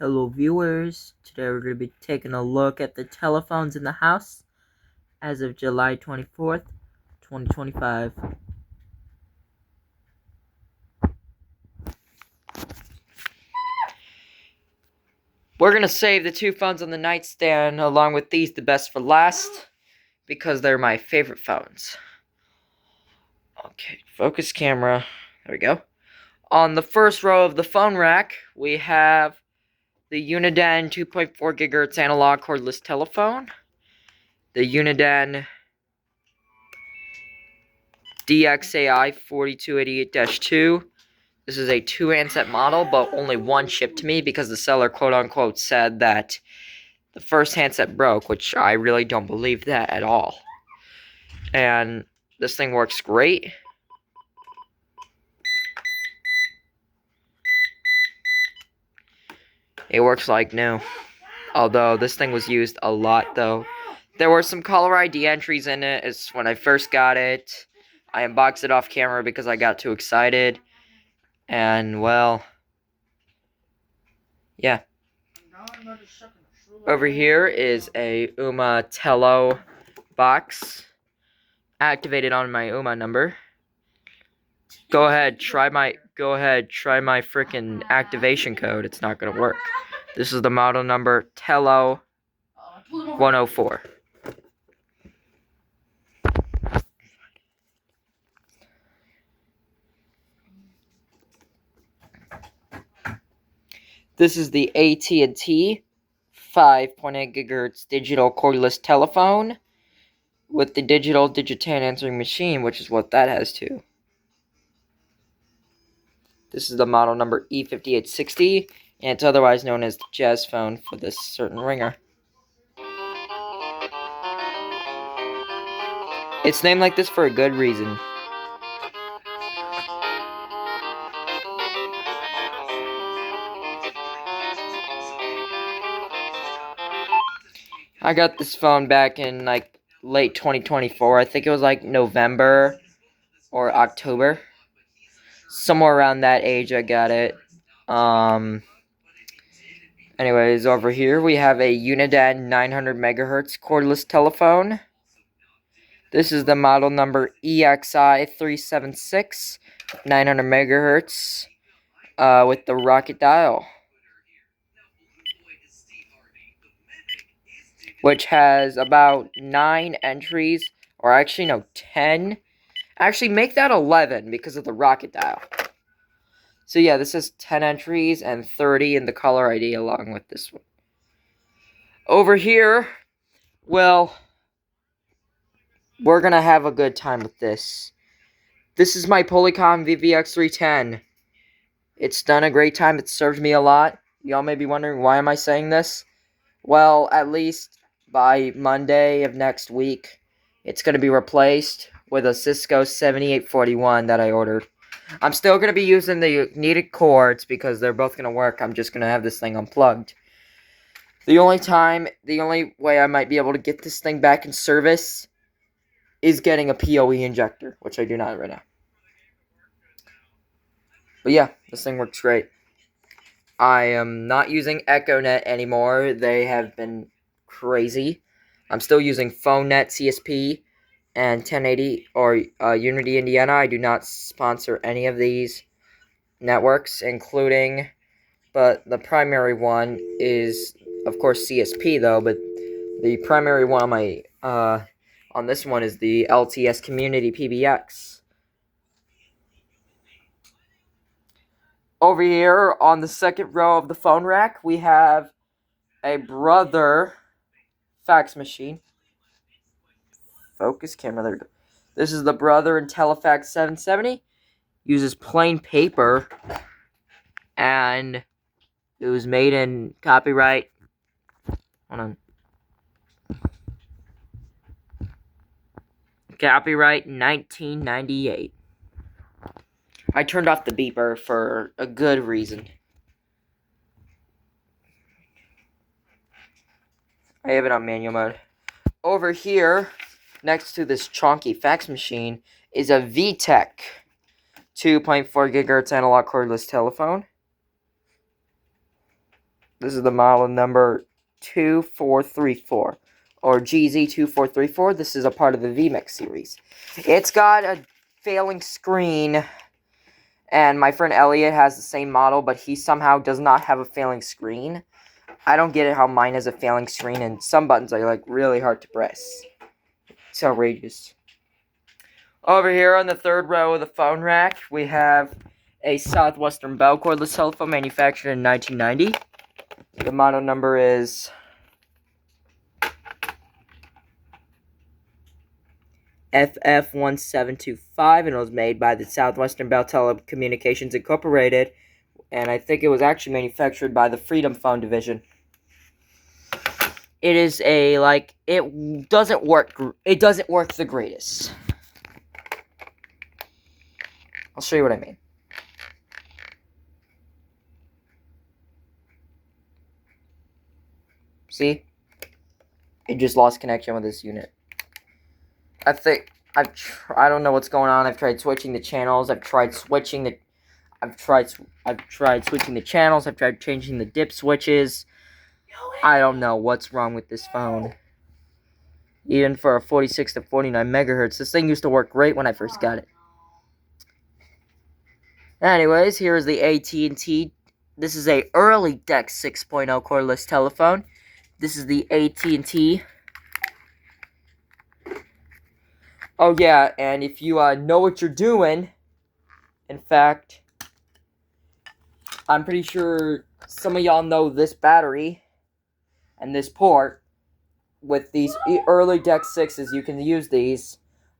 Hello viewers, today we're going to be taking a look at the telephones in the house as of July 24th, 2025. We're going to save the two phones on the nightstand along with these the best for last because they're my favorite phones. Okay, focus camera, there we go. On the first row of the phone rack, we have the Uniden 2.4 GHz analog cordless telephone, the Uniden DXAI 4288-2. This is a 2-handset model, but only one shipped to me because the seller quote-unquote said that the first handset broke, which I really don't believe that at all. And this thing works great. It works like new. Although this thing was used a lot though. There were some caller ID entries in it. It's when I first got it. I unboxed it off camera because I got too excited. And well, yeah. Over here is a Ooma Tello box activated on my Ooma number. Go ahead, try my freaking activation code. It's not gonna work. This is the model number Tello 104. This is the AT&T 5.8 GHz digital cordless telephone with the digital Digitan answering machine, which is what that has too. This is the model number E5860, and it's otherwise known as the Jazz phone for this certain ringer. It's named like this for a good reason. I got this phone back in like late 2024. I think it was like November or October. Somewhere around that age I got it. Anyways, over here we have a Uniden 900 MHz cordless telephone. This is the model number EXI376, 900 MHz, with the rocket dial, which has about 9 entries, or actually no, 10. Actually, make that 11 because of the rocket dial. So yeah, this is 10 entries and 30 in the caller ID along with this one. Over here, well, we're gonna have a good time with this. This is my Polycom VVX310. It's done a great time. It's served me a lot. Y'all may be wondering, why am I saying this? Well, at least by Monday of next week, it's going to be replaced with a Cisco 7841 that I ordered. I'm still going to be using the needed cords because they're both going to work. I'm just going to have this thing unplugged. The only way I might be able to get this thing back in service is getting a PoE injector, which I do not right now. But yeah, this thing works great. I am not using EchoNet anymore. They have been crazy. I'm still using PhoneNet CSP and 1080 or Unity Indiana. I do not sponsor any of these networks, including, but the primary one is, of course, CSP though. But the primary one on my on this one is the LTS Community PBX. Over here on the second row of the phone rack, we have a Brother fax machine. Focus camera, there we go. This is the Brother IntelliFax 770. Uses plain paper, and it was made in copyright. Hold on. Copyright 1998. I turned off the beeper for a good reason. I have it on manual mode. Over here, next to this chonky fax machine, is a VTech 2.4 GHz analog cordless telephone. This is the model number 2434, or GZ2434. This is a part of the VMix series. It's got a failing screen, and my friend Elliot has the same model, but he somehow does not have a failing screen. I don't get it how mine has a failing screen, and some buttons are, like, really hard to press. It's outrageous. Over here on the third row of the phone rack, we have a Southwestern Bell cordless telephone manufactured in 1990. The model number is FF1725, and it was made by the Southwestern Bell Telecommunications Incorporated, and I think it was actually manufactured by the Freedom Phone division. It is it doesn't work the greatest. I'll show you what I mean. See? It just lost connection with this unit. I think I don't know what's going on. I've tried switching the channels. I've tried switching the channels. I've tried changing the dip switches. I don't know what's wrong with this phone. Even for a 46 to 49 megahertz, this thing used to work great when I first got it. Anyways, here is the AT&T. This is a early DEX 6.0 cordless telephone. This is the AT&T. Oh yeah, and if you know what you're doing, in fact, I'm pretty sure some of y'all know this battery and this port. With these early DEX 6s, you can use these.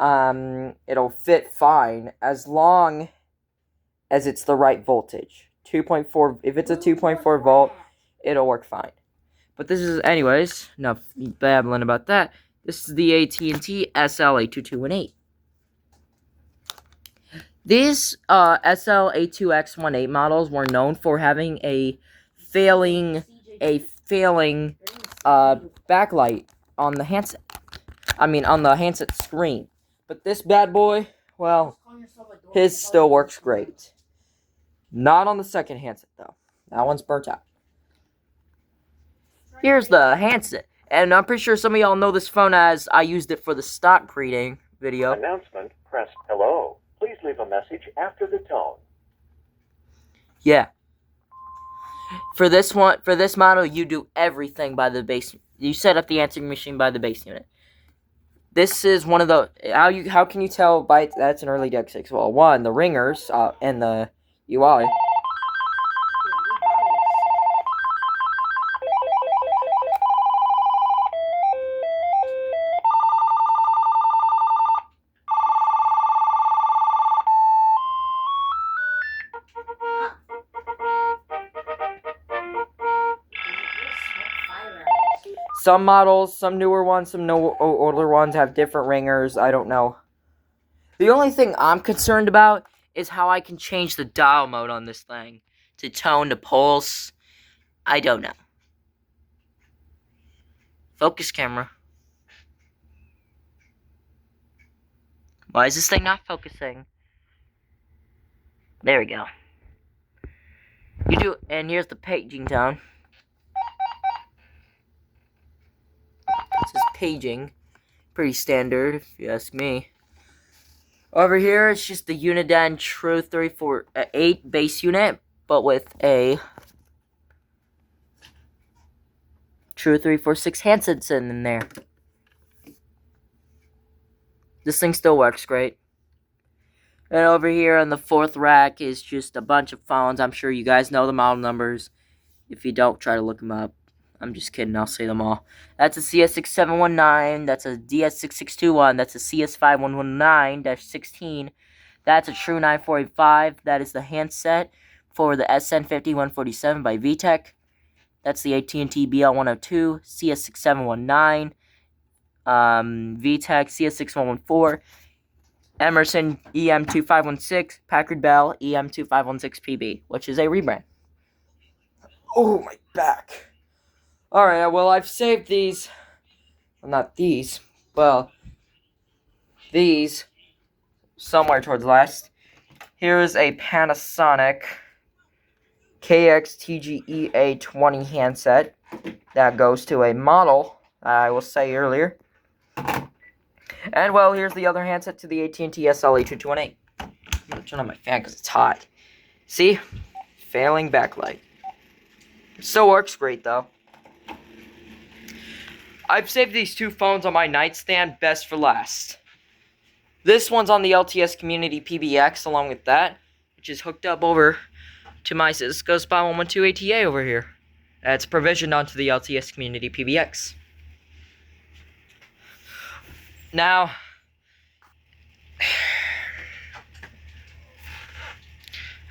It'll fit fine as long as it's the right voltage. 2.4, if it's a 2.4 volt, it'll work fine. But this is, anyways, enough babbling about that. This is the AT&T SL82218. These SL82X18 models were known for having a failing backlight on the handset. On the handset screen. But this bad boy, well, his still works great. Not on the second handset, though. That one's burnt out. Here's the handset. And I'm pretty sure some of y'all know this phone as I used it for the stock creating video. Announcement, press hello. Please leave a message after the tone. Yeah. For this model, you do everything by the base. You set up the answering machine by the base unit. This is one of the how can you tell by that's an early DEX 6? Well, one, the ringers and the UI. Some models, some newer ones, some older ones have different ringers. I don't know. The only thing I'm concerned about is how I can change the dial mode on this thing. To tone, to pulse. I don't know. Focus camera. Why is this thing not focusing? There we go. And here's the paging tone. This is paging. Pretty standard, if you ask me. Over here, it's just the Uniden True 348 base unit, but with a True 346 handset in there. This thing still works great. And over here on the fourth rack is just a bunch of phones. I'm sure you guys know the model numbers. If you don't, try to look them up. I'm just kidding, I'll say them all. That's a CS6719, that's a DS6621, that's a CS5119-16, that's a True 9485, that is the handset for the SN5147 by VTech. That's the AT&T BL102, CS6719, VTech CS6114, Emerson EM2516, Packard Bell EM2516PB, which is a rebrand. Oh, my back. Alright, well, I've saved these. Well, not these. Well, these. Somewhere towards last. Here is a Panasonic KXTGEA20 handset that goes to a model I will say earlier. And well, here's the other handset to the AT&T SLE2218. I'm gonna turn on my fan because it's hot. See? Failing backlight. It still works great though. I've saved these two phones on my nightstand best for last. This one's on the LTS Community PBX along with that, which is hooked up over to my Cisco SPY 112 ATA over here. It's provisioned onto the LTS Community PBX. Now,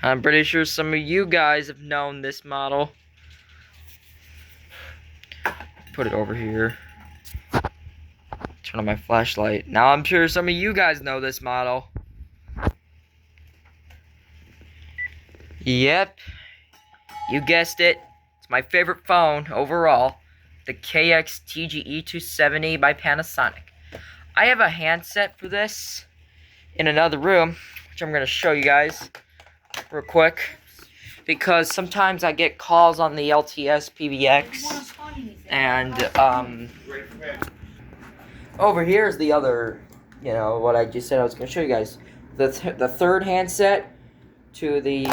I'm pretty sure some of you guys have known this model. Put it over here. Turn on my flashlight. Now I'm sure some of you guys know this model. Yep. You guessed it. It's my favorite phone overall. The KXTGE270 by Panasonic. I have a handset for this in another room, which I'm going to show you guys real quick. Because sometimes I get calls on the LTS PBX. And, over here is the other, you know, what I just said I was going to show you guys. The third handset to the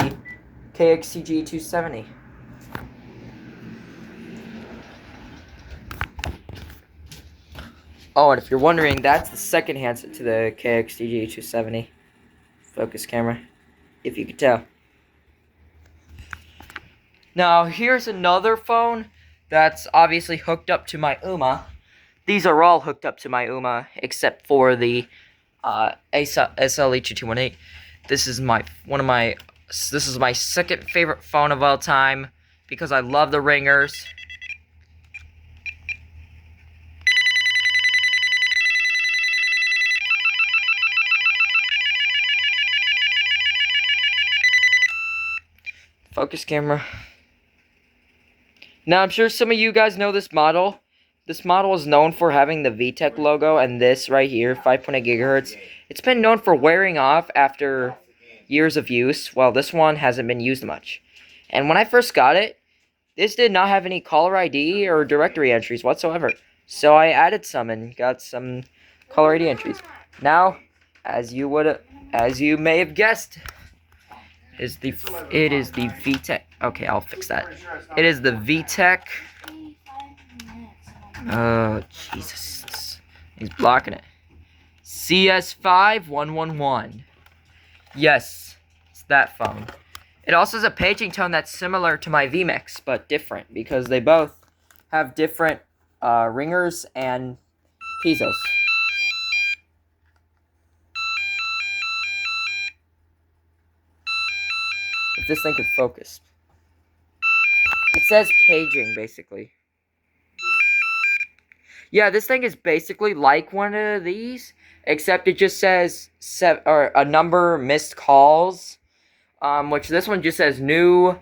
KXTGE270. Oh, and if you're wondering, that's the second handset to the KXTGE270. Focus camera, if you could tell. Now, here's another phone that's obviously hooked up to my UMA. These are all hooked up to my UMA, except for the SLE2218. This is my second favorite phone of all time because I love the ringers. Focus camera. Now, I'm sure some of you guys know this model. This model is known for having the VTech logo and this right here, 5.8 gigahertz. It's been known for wearing off after years of use, while this one hasn't been used much. And when I first got it, this did not have any caller ID or directory entries whatsoever. So I added some and got some caller ID entries. Now, as you may have guessed, it is the VTech. Okay, I'll fix that. It is the VTech. Oh, Jesus. He's blocking it. CS5111. Yes, it's that phone. It also has a paging tone that's similar to my VMix, but different, because they both have different ringers and piezos. If this thing could focus. It says paging, basically. Yeah, this thing is basically like one of these, except it just says a number missed calls, which this one just says new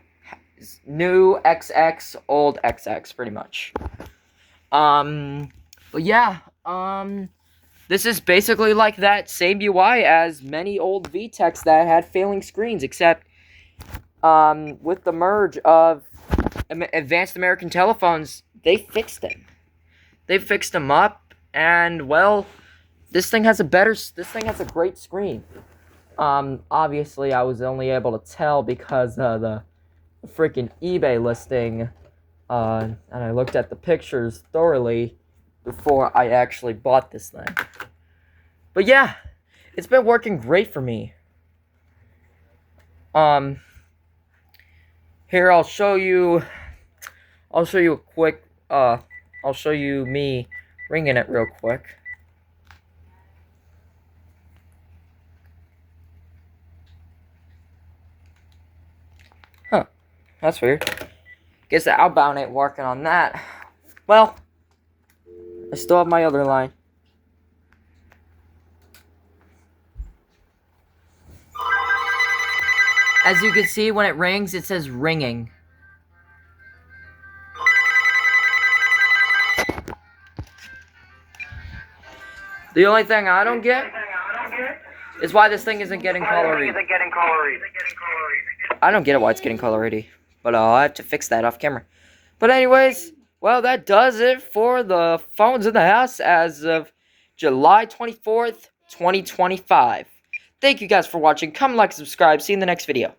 XX, old XX, pretty much. But yeah, this is basically like that same UI as many old VTechs that had failing screens, except with the merge of Advanced American Telephones, they fixed them. They fixed them up, and well, this thing has a great screen. Obviously, I was only able to tell because the freaking eBay listing, and I looked at the pictures thoroughly before I actually bought this thing. But yeah, it's been working great for me. Here, I'll show you a quick, I'll show you me ringing it real quick. Huh, that's weird. Guess the outbound ain't working on that. Well, I still have my other line. As you can see, when it rings, it says ringing. The only thing I don't get is why this thing isn't getting caller ID. I don't get it why it's getting caller ID. But I'll have to fix that off camera. But anyways, well, that does it for the phones in the house as of July 24th, 2025. Thank you guys for watching. Comment, like, subscribe. See you in the next video.